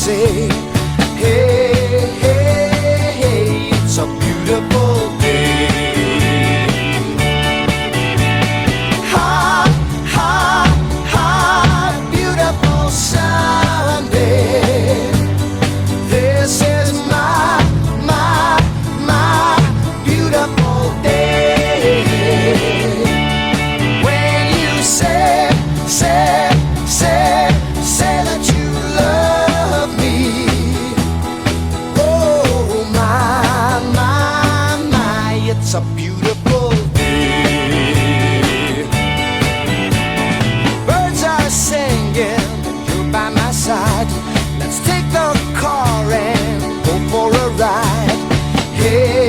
say, hey, hey, hey, it's a beautiful day. Hot, hot, hot, beautiful Sunday. This is my beautiful day. When you say that you love me. Oh my, it's a beautiful day. Birds are singing, you're by my side. Let's take the car and go for a ride. Hey,